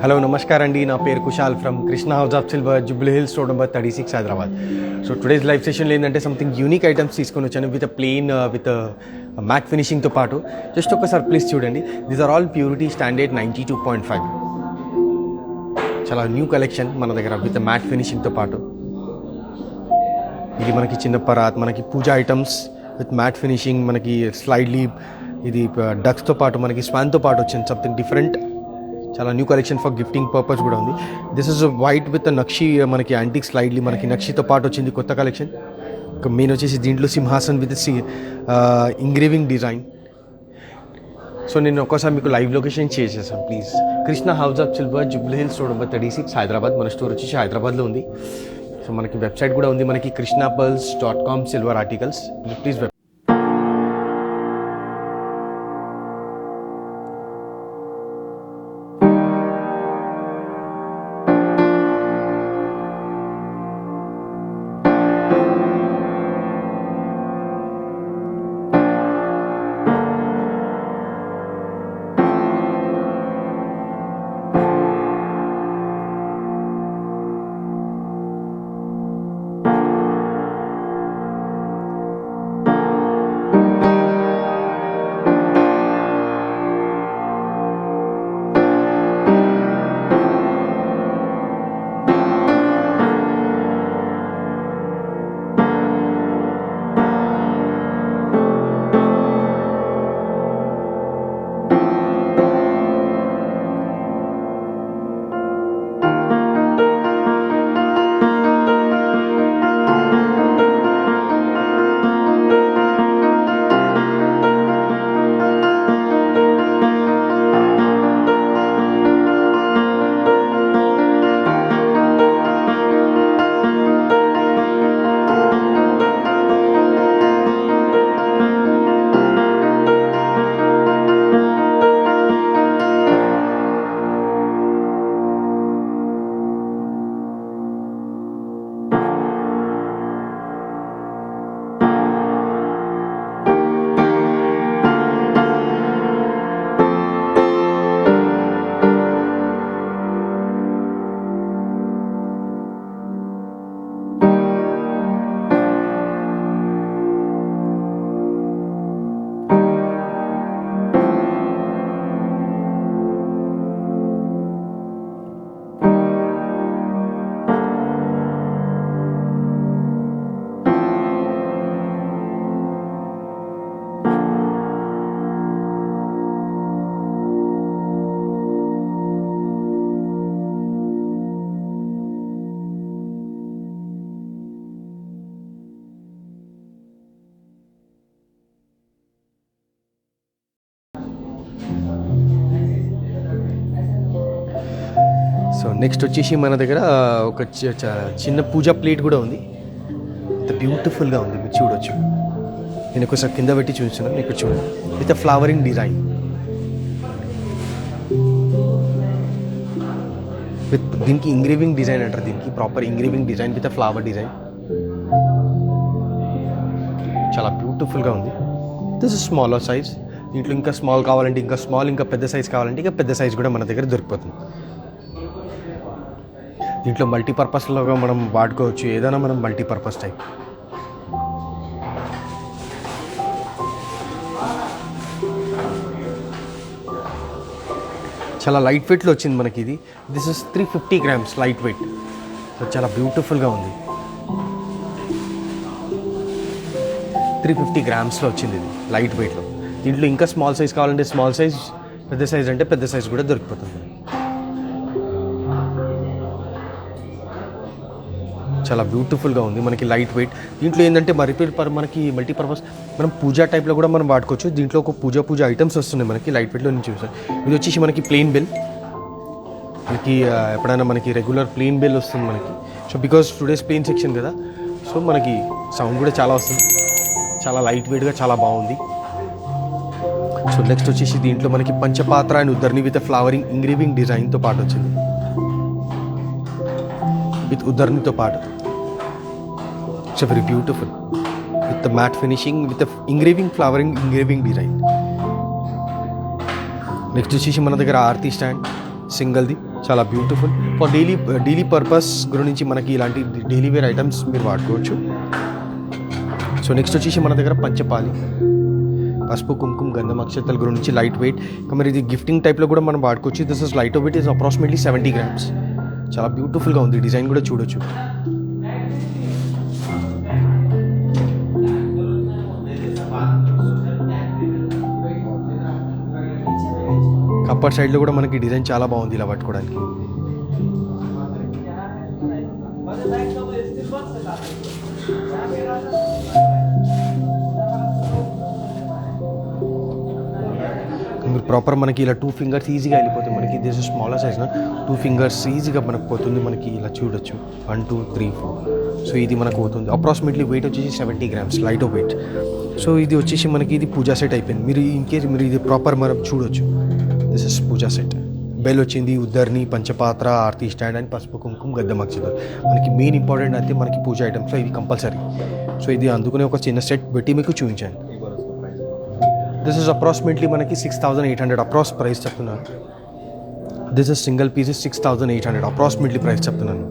Hello నమస్కారం అండి, నా పేరు Kushal from Krishna House of Silver, Jubilee Hills road number 36 Hyderabad. So today's live సెషన్లో ఏంటంటే సంథింగ్ యూనిక్ ఐటమ్స్ తీసుకొని వచ్చాను విత్ ప్లెయిన్ విత్ మ్యాట్ ఫినిషింగ్తో పాటు. జస్ట్ ఒకసారి ప్లీజ్ చూడండి. These are all purity standard 92.5. చాలా న్యూ కలెక్షన్ మన దగ్గర విత్ మ్యాట్ ఫినిషింగ్తో పాటు. ఇది మనకి చిన్న పరాత్, మనకి పూజా ఐటమ్స్ విత్ మ్యాట్ ఫినిషింగ్, మనకి స్లైడ్లీ ఇది డక్స్తో పాటు మనకి స్వాన్తో పాటు వచ్చింది. సంథింగ్ డిఫరెంట్, చాలా new collection for gifting purpose కూడా ఉంది. దిస్ ఇస్ వైట్ విత్ నక్షి, మనకి యాంటిక్ స్లైడ్లీ మనకి నక్షితో పాటు వచ్చింది కొత్త కలెక్షన్. మెయిన్ వచ్చేసి దీంట్లో సింహాసన్ విత్ ఇంగ్రేవింగ్ డిజైన్. సో నేను ఒక్కసారి మీకు లైవ్ లొకేషన్ చేసేసాను please. Krishna House of Silver, Jubilee Hills road number 36 Hyderabad. మన స్టోర్ వచ్చేసి హైదరాబాద్లో ఉంది. సో మనకి వెబ్సైట్ కూడా ఉంది, మనకి krishnapearls.com silver articles. Please so next వచ్చేసి మన దగ్గర ఒక చిన్న పూజా ప్లేట్ కూడా ఉంది. ఇంత బ్యూటిఫుల్గా ఉంది, మీరు చూడొచ్చు. నేను ఒకసారి కింద పెట్టి చూస్తున్నాను, ఇక్కడ చూడండి. విత్ ఫ్లవరింగ్ డిజైన్, విత్ దీనికి ఇంగ్రేవింగ్ డిజైన్ అంటారు. దీనికి proper engraving design with flower design. చాలా బ్యూటిఫుల్గా ఉంది. This is smaller size. దీంట్లో ఇంకా స్మాల్ కావాలంటే ఇంకా స్మాల్, ఇంకా పెద్ద సైజ్ కావాలంటే ఇంకా పెద్ద సైజ్ కూడా మన దగ్గర దొరికిపోతుంది. దీంట్లో మల్టీపర్పస్లోగా మనం వాడుకోవచ్చు, ఏదైనా మనం మల్టీపర్పస్ టైప్. చాలా లైట్ వెయిట్లో వచ్చింది మనకి ఇది. This is 350 grams light weight. So చాలా బ్యూటిఫుల్గా ఉంది. 350 grams వచ్చింది ఇది లైట్ వెయిట్లో. దీంట్లో ఇంకా స్మాల్ సైజ్ కావాలంటే స్మాల్ సైజ్, పెద్ద సైజ్ అంటే పెద్ద సైజ్ కూడా దొరికిపోతుంది. చాలా బ్యూటిఫుల్గా ఉంది, మనకి లైట్ వెయిట్. దీంట్లో ఏంటంటే మనకి మల్టీపర్పస్, మనం పూజా టైప్లో కూడా మనం వాడుకోవచ్చు. దీంట్లో ఒక పూజ ఐటమ్స్ వస్తున్నాయి మనకి లైట్ వెయిట్లో నుంచి చూసారు. ఇది వచ్చేసి మనకి ప్లెయిన్ బెల్. మనకి ఎప్పుడైనా మనకి రెగ్యులర్ ప్లెయిన్ బెల్ వస్తుంది మనకి. So because today's plain section కదా, సో మనకి సౌండ్ కూడా చాలా వస్తుంది. చాలా లైట్ వెయిట్గా చాలా బాగుంది. సో నెక్స్ట్ వచ్చేసి దీంట్లో మనకి పంచపాత్ర అండ్ ఉద్దర్ని విత్ ఫ్లవరింగ్ ఇంగ్రేవింగ్ డిజైన్తో పాటు వచ్చింది, విత్ ఉద్దర్నితో పాటు. It's very beautiful with matte finishing with engraving flowering engraving design. Next వచ్చేసి మన దగ్గర ఆర్తి స్టాండ్ సింగిల్ది చాలా బ్యూటిఫుల్ ఫర్ డైలీ పర్పస్ గురించి మనకి ఇలాంటి డైలీ వేర్ ఐటమ్స్ మీరు వాడుకోవచ్చు. సో నెక్స్ట్ వచ్చేసి మన దగ్గర పంచపాలి, పసుపు కుంకుమ గంధం అక్షతల గురించి లైట్ వెయిట్. ఇంకా మరి ఇది గిఫ్టింగ్ టైప్లో కూడా మనం వాడుకోవచ్చు. This is light weight, is approximately 70 grams. చాలా బ్యూటిఫుల్గా ఉంది, డిజైన్ కూడా చూడొచ్చు. అప్పర్ సైడ్లో కూడా మనకి డిజైన్ చాలా బాగుంది ఇలా పట్టుకోవడానికి. మీరు ప్రాపర్ మనకి ఇలా 2 fingers ఈజీగా వెళ్ళిపోతుంది. మనకి దిస్ స్మాలర్ సైజ్ 2 fingers ఈజీగా మనకు పోతుంది. మనకి ఇలా చూడొచ్చు 1 2 3 4. సో ఇది మనకు పోతుంది. అప్రాక్సిమేట్లీ వెయిట్ వచ్చేసి 70 grams, లైట్ వెయిట్. సో ఇది వచ్చేసి మనకి ఇది పూజా సెట్ అయిపోయింది. మీరు ఇన్ కేస్ మీరు ఇది ప్రాపర్ మనం చూడొచ్చు. This is puja set. Bell వచ్చింది, ఉద్దర్ని, పంచపాత్ర, ఆర్తి స్టాండ్ అండ్ పసుపు కుంకుమ గద్దె మక్షిదర్. మనకి మెయిన్ ఇంపార్టెంట్ అయితే మనకి పూజ ఐటమ్స్లో ఇది కంపల్సరీ. సో ఇది అందుకనే ఒక చిన్న సెట్ పెట్టి మీకు చూపించాను. దిస్ ఇస్ అప్రాక్సిమేట్లీ మనకి 6,800 అప్రాక్స్ ప్రైస్ చెప్తున్నాను. This is single piece 6,800 approximately price చెప్తున్నాను.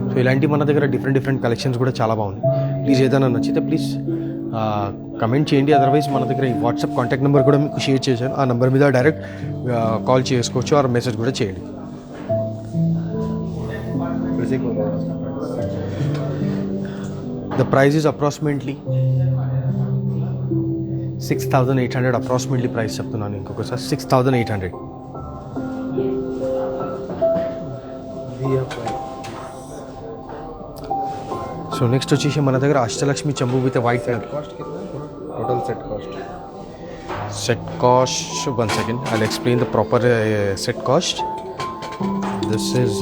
సో ఇలాంటి మన దగ్గర డిఫరెంట్ కలెక్షన్స్ కూడా చాలా బాగుంది. ప్లీజ్ ఏదైనా నచ్చితే ప్లీజ్ కమెంట్ చేయండి. అదర్వైజ్ మన దగ్గర ఈ వాట్సాప్ కాంటాక్ట్ నెంబర్ కూడా మీకు షేర్ చేశాను. ఆ నెంబర్ మీద డైరెక్ట్ కాల్ చేసుకోవచ్చు ఆర్ మెసేజ్ కూడా చేయండి. The price is approximately 6,800 approximately price చెప్తున్నాను. ఇంకొకసారి 6,800. సో నెక్స్ట్ వచ్చేసి మన దగ్గర అష్టలక్ష్మి చెంబు with white cost. Total set cost 1 second, I'll explain the proper set cost. This is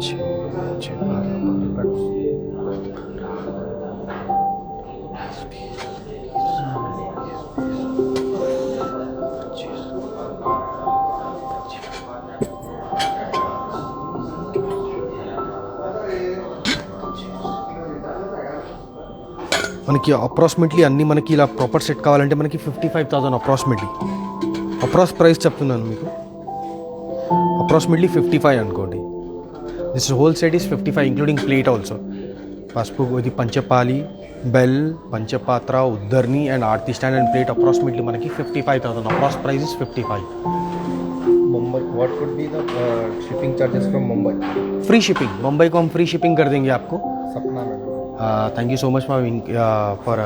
50. మనకి అప్రాక్సిమేట్లీ అన్నీ మనకి ఇలా ప్రాపర్ సెట్ కావాలంటే మనకి 55,000 అప్రాక్సిమేట్లీ. అప్రాక్స్ ప్రైస్ చెప్తున్నాను మీకు, అప్రాక్సిమేట్లీ 55 అనుకోండి. This whole set is 55 including plate also. పసుపు, ఇది పంచపాలి, బెల్, పంచపాత్ర, ఉద్దర్ని and aarti stand and plate approximately మనకి 55,000. Approx price is 55. Mumbai, what could be the shipping charges from Mumbai? Free shipping, Mumbai को हम फ्री शिपिंग कर देंगे आपको. Sapna madam, thank you so much for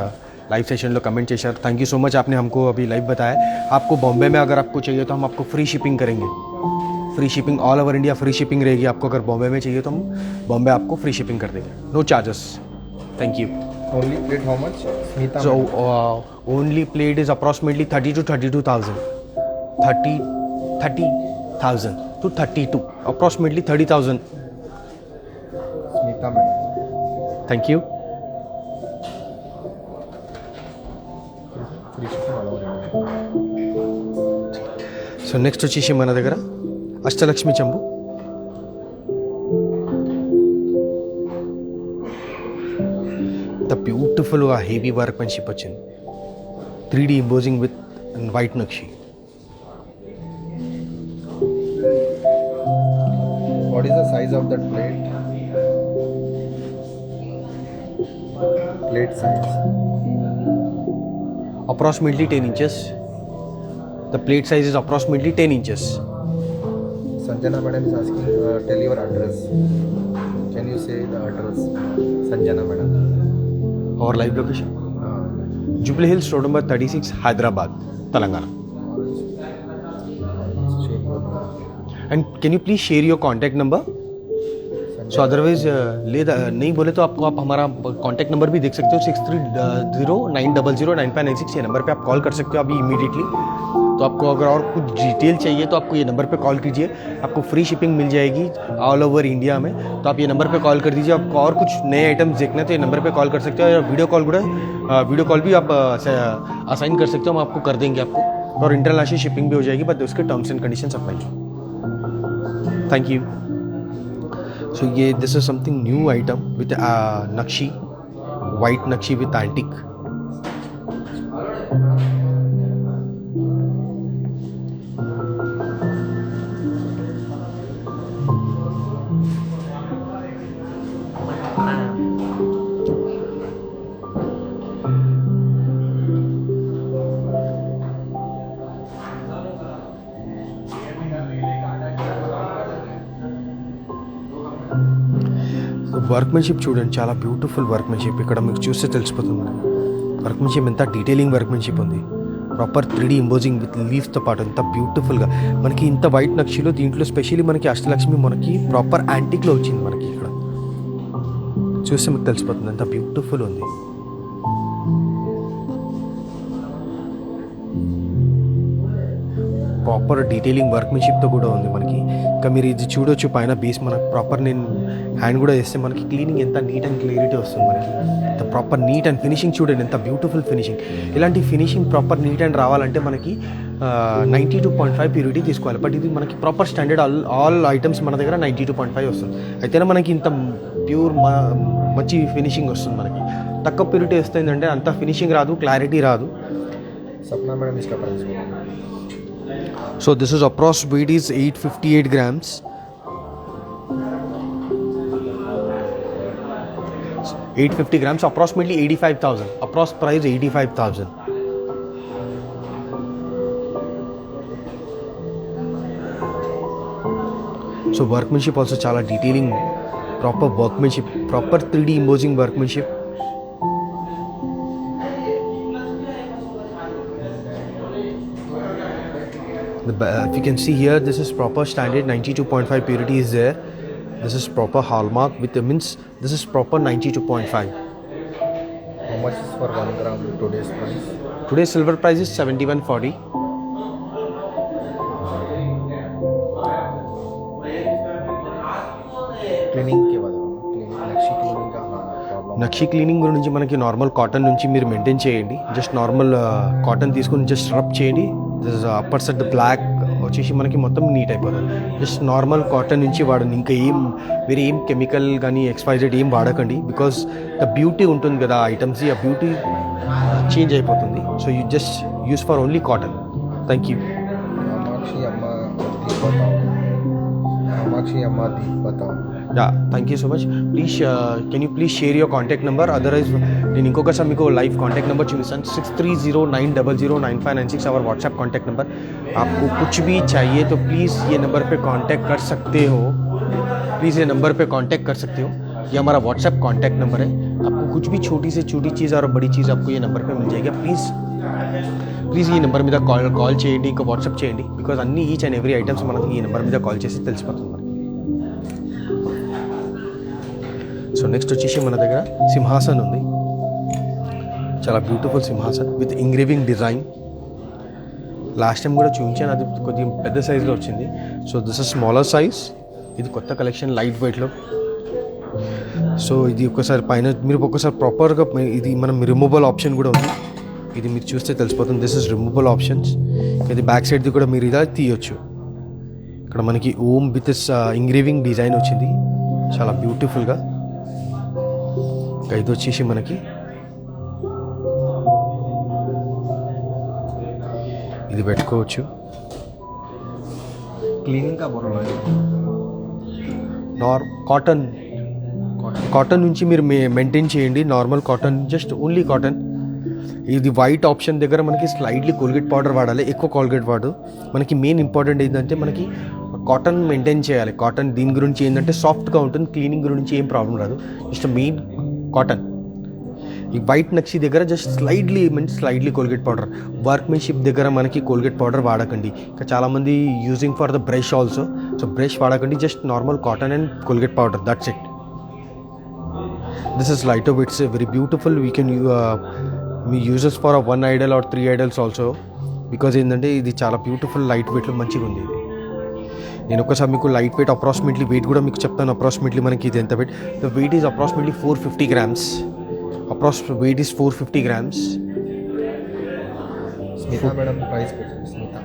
live session लो कमेंट చేశారు. థ్యాంక్ యూ సో మచ్, आपने हमको अभी लाइव बताया. आपको बॉम्बे में अगर आपको चाहिए तो हम आपको फ्री शिपिंग करेंगे. Free shipping all over India free shipping रहेगी. आपको अगर बॉम्बे में चाहिए तो हम बॉम्बे आपको फ्री शिपिंग कर देंगे, no charges. Thank you. Only plate how much? Smita, so only plate is approximately 30 to 32,000. 30,000 to 32, approximately 30,000. Smita madam, thank you. Free shipping all over India. So next వచ్చేసి మన దగ్గర అష్టలక్ష్మి చెంబు. ద బ్యూటిఫుల్గా హెవీ వర్క్మెన్షిప్ వచ్చింది. 3D embossing with white nakshi. What is the size of that plate? Plate size. Approximately 10 inches. The plate size is approximately 10 inches. Sanjana madam is asking, tell your address. Can you say the address? Sanjana madam. Our live location? Jubilee Hills, road number 36, Hyderabad, Telangana. And can you please share your contact number? So otherwise नहीं बोले तो आपको आप हमारा contact number भी देख सकते हो. 6309009596. ये नंबर पे आप कॉल कर सकते हो अभी इमीडिएटली. तो आपको अगर और कुछ डिटेल चाहिए तो आपको ये नंबर पे कॉल कीजिए. आपको फ्री शिपिंग मिल जाएगी ऑल ओवर इंडिया में. तो आप ये नंबर पे कॉल कर दीजिए. आपको और कुछ नए आइटम्स देखना है तो ये नंबर पे कॉल कर सकते हो. या वीडियो कॉल भी आप असाइन कर सकते हो, हम आपको कर देंगे आपको. और इंटरनेशनल शिपिंग भी हो जाएगी, बट उसके terms and conditions apply. Thank you. So ये this is something new item with nakshi, white nakshi with antique. Workmanship చూడండి, చాలా బ్యూటిఫుల్ వర్క్మెన్షిప్. ఇక్కడ మీకు చూస్తే తెలిసిపోతుంది వర్క్మెన్షిప్ ఎంత డీటెయిలింగ్ వర్క్మెన్షిప్ ఉంది. ప్రాపర్ 3D ఇంపోజింగ్ విత్ లీవ్స్తో పాటు ఎంత బ్యూటిఫుల్గా మనకి ఇంత వైట్ నక్షిలో దీంట్లో స్పెషల్లీ మనకి అష్టలక్ష్మి మనకి ప్రాపర్ యాంటిక్లో వచ్చింది. మనకి ఇక్కడ చూస్తే మీకు తెలిసిపోతుంది ఎంత బ్యూటిఫుల్ ఉంది. ప్రాపర్ డీటెయిలింగ్ వర్క్మెన్షిప్తో కూడా ఉంది మనకి. ఇంకా మీరు ఇది చూడొచ్చు పైన బేస్ మనకు ప్రాపర్ నేను హ్యాండ్ కూడా వేస్తే మనకి క్లీనింగ్ ఎంత నీట్ అండ్ క్లియరిటీ వస్తుంది మనకి. ఎంత ప్రాపర్ నీట్ అండ్ ఫినిషింగ్ చూడండి ఎంత బ్యూటిఫుల్ ఫినిషింగ్. ఇలాంటి ఫినిషింగ్ ప్రాపర్ నీట్ అండ్ రావాలంటే మనకి 92.5 ప్యూరిటీ తీసుకోవాలి. బట్ ఇది మనకి ప్రాపర్ స్టాండర్డ్ ఆల్ ఐటమ్స్ మన దగ్గర 92.5 వస్తుంది. అయితేనే మనకి ఇంత ప్యూర్ మంచి ఫినిషింగ్ వస్తుంది. మనకి తక్కువ ప్యూరిటీ వస్తుందంటే అంత ఫినిషింగ్ రాదు, క్లారిటీ రాదు. सपना मैडम इसका price So this is approx weight is 858 grams. 850 grams, approximately 85,000. Approx price 85,000. So workmanship also chala detailing, proper workmanship, proper 3D embossing workmanship. If you can see here, this is proper standard 92.5 purity is there. This is proper hallmark with the means this is proper 92.5. how much is for 1 gram today's price? Today's silver price is 7140. Cleaning के बाद नक्शी cleaning का problem నక్షి cleaning గురించి మనకి normal cotton నుంచి మీరు maintain చేయండి. Just normal cotton తీసుకుని just rub చేయండి. దిస్ అప్పర్ సైడ్ బ్లాక్ వచ్చేసి మనకి మొత్తం నీట్ అయిపోతుంది. జస్ట్ నార్మల్ కాటన్ నుంచి వాడండి. ఇంకా వేరే ఏం కెమికల్ కానీ ఎక్స్పైజెడ్ ఏం వాడకండి. బికాస్ ద బ్యూటీ ఉంటుంది కదా ఐటమ్స్, ఆ బ్యూటీ చేంజ్ అయిపోతుంది. So you just use for only cotton. Thank you. Kamakshi अम्मा दी बताओ. Yeah, thank you so much. Please, can you please share your contact number? Otherwise, నేను ఇంకొకసారి మీకు లైవ్ కాంటాక్ట్ నెంబర్ చూపిస్తాను. 6309009596 our WhatsApp कॉन्टैक्ट नंबर. आपको कुछ भी चाहिए तो प्लीज़ ये नंबर पे कांटेक्ट कर सकते हो. प्लीज़ ये नंबर पे कांटेक्ट कर सकते हो. ये हमारा WhatsApp कॉन्टैक्ट नंबर है. आपको कुछ भी छोटी से छोटी चीज़ और बड़ी चीज़ आपको ये नंबर पे मिल जाएगी. ప్లీజ్ ఈ నెంబర్ మీద కాల్ చేయండి, ఇంకా వాట్సాప్ చేయండి. బికాజ్ అన్ని ఈచ్ అండ్ ఎవ్రీ ఐటమ్స్ మనకి ఈ నెంబర్ మీద కాల్ చేసి తెలిసిపోతుంది మనకి. సో నెక్స్ట్ వచ్చేసి మన దగ్గర సింహాసన్ ఉంది. చాలా బ్యూటిఫుల్ సింహాసన్ with engraving design. Last time కూడా చూపించాను, అది కొద్దిగా పెద్ద సైజులో వచ్చింది. So this is smaller size. ఇది కొత్త కలెక్షన్ లైట్ వెయిట్లో. సో ఇది ఒకసారి పైన మీరు ఒకసారి ప్రాపర్గా ఇది మనం రిమూవబుల్ ఆప్షన్ కూడా ఉంది. ఇది మీరు చూస్తే తెలిసిపోతుంది. This is removable options. ఇది బ్యాక్ సైడ్ది కూడా మీరు ఇలా తీయొచ్చు. ఇక్కడ మనకి ఓం విత్ ఇంగ్రేవింగ్ డిజైన్ వచ్చింది చాలా బ్యూటిఫుల్గా. ఇది వచ్చేసి మనకి ఇది పెట్టుకోవచ్చు. क्लीनिंग का बोल रहा है. కాటన్ నుంచి మీరు మెయింటైన్ చేయండి. Normal cotton, just only cotton. ఇది వైట్ ఆప్షన్ దగ్గర మనకి స్లైడ్లీ కోల్గేట్ పౌడర్ వాడాలి, ఎక్కువ కోల్గేట్ వాడు. మనకి మెయిన్ ఇంపార్టెంట్ ఏంటంటే మనకి కాటన్ మెయింటైన్ చేయాలి. కాటన్ దీని గురించి ఏంటంటే సాఫ్ట్గా ఉంటుంది, క్లీనింగ్ గురించి ఏం ప్రాబ్లం రాదు. Just main cotton. ఈ వైట్ నక్షి దగ్గర just slightly Colgate powder. Workmanship దగ్గర మనకి కోల్గేట్ పౌడర్ వాడకండి. ఇంకా చాలామంది using for the brush also. So brush వాడకండి, just normal cotton and Colgate powder, that's it. This is light off it's very beautiful. We can మీ uses for 1 idol or 3 idols also. Because ఏంటంటే ఇది చాలా beautiful light వెయిట్లో మంచిగా ఉంది. ఇది నేను ఒకసారి మీకు లైట్ వెయిట్ అప్రాక్సిమేట్లీ వెయిట్ కూడా మీకు చెప్తాను. అప్రాక్సిమేట్లీ మనకి ఇది ఎంత weight. The weight is approximately 450 grams. Weight is 450 grams. Smita madam price Smita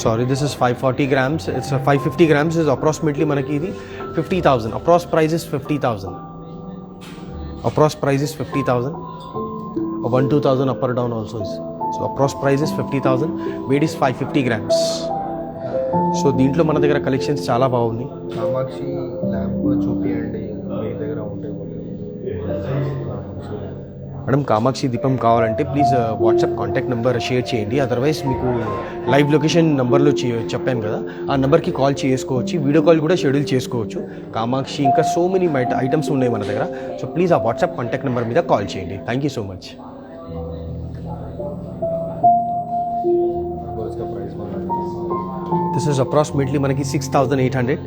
Sorry, this is 540 grams. It's 550 grams is approximately మనకి ఇది 50,000. Approx price is 50,000. Approx price is 50,000. 1-2,000 up or down also is. So approx price is 50,000. Weight is 550 grams. So దీంట్లో మన దగ్గర collections చాలా బాగున్నాయి. Kamakshi lamp చూపియండి మీ దగ్గర ఉంటే. మేడం కామాక్షి దీపం కావాలంటే please WhatsApp contact number share చేయండి. అదర్వైజ్ మీకు లైవ్ లొకేషన్ నెంబర్లో చెప్పాను కదా, ఆ నెంబర్కి కాల్ చేసుకోవచ్చు. వీడియో కాల్ కూడా షెడ్యూల్ చేసుకోవచ్చు. కామాక్షి ఇంకా సో మెనీ ఐటమ్స్ ఉన్నాయి మన దగ్గర. సో ప్లీజ్ ఆ వాట్సాప్ కాంటాక్ట్ నెంబర్ మీద కాల్ చేయండి. Thank you so much. This is approximately మనకి 6,800.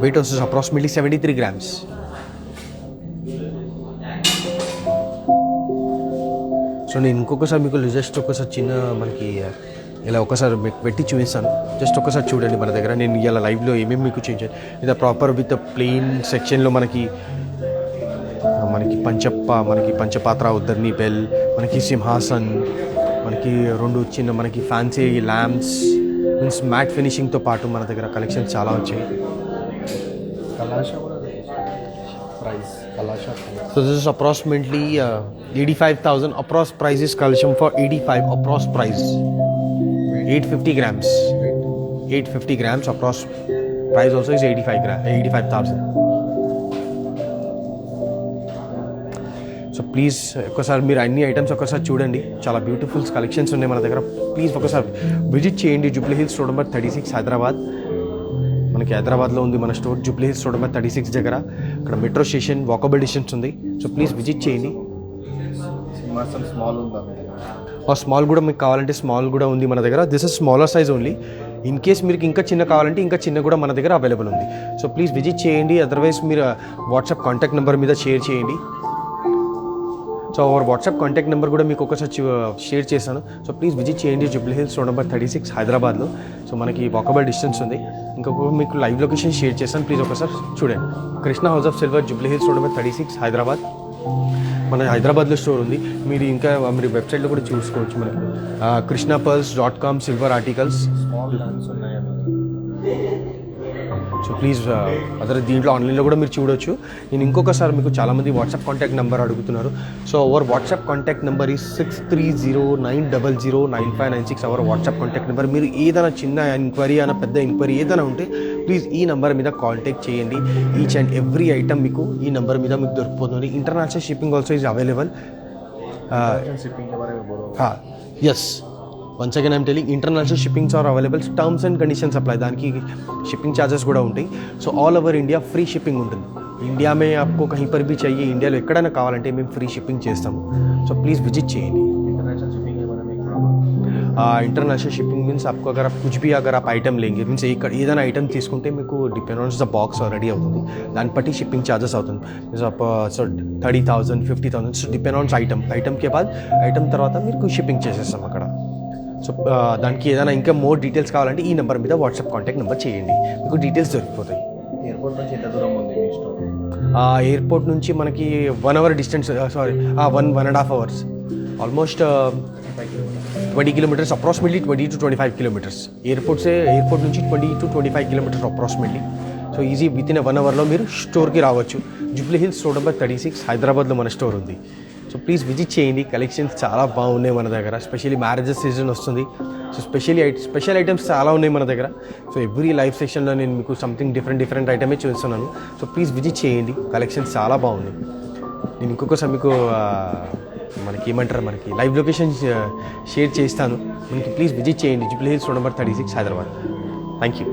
వెయిట్ వచ్చేసి అప్రాక్సిమేట్లీ 73 grams. సో నేను ఇంకొకసారి మీకు జస్ట్ ఒకసారి చిన్న మనకి ఇలా ఒకసారి పెట్టి చూపిస్తాను. జస్ట్ ఒకసారి చూడండి మన దగ్గర నేను ఇలా లైవ్లో ఏమేమి మీకు చూపించాను. ఇది ప్రాపర్ విత్ ప్లెయిన్ సెక్షన్లో మనకి పంచపాత్ర, ఉద్దర్ని బెల్, మనకి సింహాసన్, మనకి 2 చిన్న మనకి ఫ్యాన్సీ ల్యాంప్స్ మీన్స్ మ్యాట్ ఫినిషింగ్తో పాటు మన దగ్గర కలెక్షన్స్ చాలా వచ్చాయి. So this is approximately 85,000. Approx price is Kalasham for 85. Approx price 850 grams. 850 grams. Approx price also is 85,000. So please ఒకసారి మీరు అన్ని ఐటమ్స్ ఒకసారి చూడండి. చాలా బ్యూటిఫుల్ కలెక్షన్స్ ఉన్నాయి మన దగ్గర. ప్లీజ్ ఒకసారి విజిట్ చేయండి. Jubilee Hills road number 36 Hyderabad. మనకి హైదరాబాద్లో ఉంది మన store. Jubilee Hills road number 36 దగ్గర. అక్కడ మెట్రో స్టేషన్ వాకబుల్ డిస్టెన్స్ ఉంది. సో ప్లీజ్ విజిట్ చేయండి. స్మాల్ కూడా మీకు కావాలంటే స్మాల్ కూడా ఉంది మన దగ్గర. This is smaller size only. In case మీకు ఇంకా చిన్న కావాలంటే ఇంకా చిన్న కూడా మన దగ్గర అవైలబుల్ ఉంది. సో ప్లీజ్ విజిట్ చేయండి. అదర్వైజ్ మీరు వాట్సాప్ కాంటాక్ట్ నెంబర్ మీద షేర్ చేయండి. So our WhatsApp contact number కూడా మీకు ఒకసారి షేర్ చేశాను. సో ప్లీజ్ విజిట్ చేయండి. జూబ్లీ హిల్స్ రోడ్ నెంబర్ 36 హైదరాబాద్లో. సో మనకి వాకబుల్ డిస్టెన్స్ ఉంది. ఇంకొక మీకు లైవ్ లొకేషన్ షేర్ చేశాను. ప్లీజ్ ఒకసారి చూడండి. Krishna House of Silver, Jubilee Hills road number 36 Hyderabad. మన హైదరాబాద్లో స్టోర్ ఉంది. మీరు ఇంకా మీరు వెబ్సైట్లో కూడా చూసుకోవచ్చు. మనకి krishnapearls.com silver articles. So please other దీంట్లో ఆన్లైన్లో కూడా మీరు చూడొచ్చు. నేను ఇంకొకసారి మీకు చాలామంది వాట్సాప్ కాంటాక్ట్ నెంబర్ అడుగుతున్నారు. So our WhatsApp contact number ఈ 6309009596. Our WhatsApp contact number. మీరు ఏదైనా చిన్న ఎంక్వైరీ అయినా పెద్ద ఎంక్వైరీ ఏదైనా ఉంటే ప్లీజ్ ఈ నెంబర్ మీద కాంటాక్ట్ చేయండి. ఈచ్ అండ్ ఎవ్రీ ఐటమ్ మీకు ఈ నెంబర్ మీద మీకు దొరికిపోతుంది. International shipping also is available. Yes, once again I'm telling international shippings are available. Terms and conditions apply. దానికి షిప్పింగ్ ఛార్జెస్ కూడా ఉంటాయి. So all over India free shipping ఉంటుంది. India మే आपको कहीं पर भी चाहिए, ఇండియాలో ఎక్కడైనా కావాలంటే మేము ఫ్రీ షిప్పింగ్ చేస్తాము. సో ప్లీజ్ విజిట్ చేయండి. इंटरनेशनल शिपिंग मीन्स आपको अगर आप कुछ भी अगर आप आइटम लेंगे मीन्स ఏదైనా ఐటమ్ తీసుకుంటే మీకు depend on the box ready అవుతుంది. దాన్ని బట్టి షిప్పింగ్ ఛార్జెస్ అవుతుంది. సో 30,000 50,000 సో డిపెండ్ ఆన్ ఐటమ్కే బాద్ ఐటమ్ తర్వాత మీకు షిప్పింగ్ చేసేస్తాం అక్కడ. సో దానికి ఏదైనా ఇంకా మోర్ డీటెయిల్స్ కావాలంటే ఈ నెంబర్ మీద వాట్సాప్ కాంటాక్ట్ నెంబర్ చేయండి. మీకు డీటెయిల్స్ దొరికిపోతాయి. ఎయిర్పోర్ట్ నుంచి ఎంత దూరం ఉంది మీ స్టోర్? ఎయిర్పోర్ట్ నుంచి మనకి 1 hour distance, sorry 1.5 hours, almost 20 kilometers, approximately 20 to 25 kilometers. Airport నుంచి 20 to 25 kilometers approximately. So easy with in 1 hourలో మీరు స్టోర్కి రావచ్చు. జూబ్లీ హిల్స్ రోడ్ నెంబర్ 36 హైదరాబాద్లో మన స్టోర్ ఉంది. సో ప్లీజ్ విజిట్ చేయండి. కలెక్షన్స్ చాలా బాగున్నాయి మన దగ్గర. స్పెషల్లీ మ్యారేజెస్ సీజన్ వస్తుంది. సో స్పెషల్ ఐటమ్స్ చాలా ఉన్నాయి మన దగ్గర. సో ఎవ్రీ లైవ్ సెక్షన్లో నేను మీకు సంథింగ్ డిఫరెంట్ ఐటమే చూస్తున్నాను. సో ప్లీజ్ విజిట్ చేయండి. కలెక్షన్స్ చాలా బాగున్నాయి. నేను ఇంకొకసారి మీకు మనకి ఏమంటారు మనకి లైవ్ లొకేషన్ షేర్ చేస్తాను. మనకి ప్లీజ్ విజిట్ చేయండి. Jubilee Hills road number 36 Hyderabad. Thank you.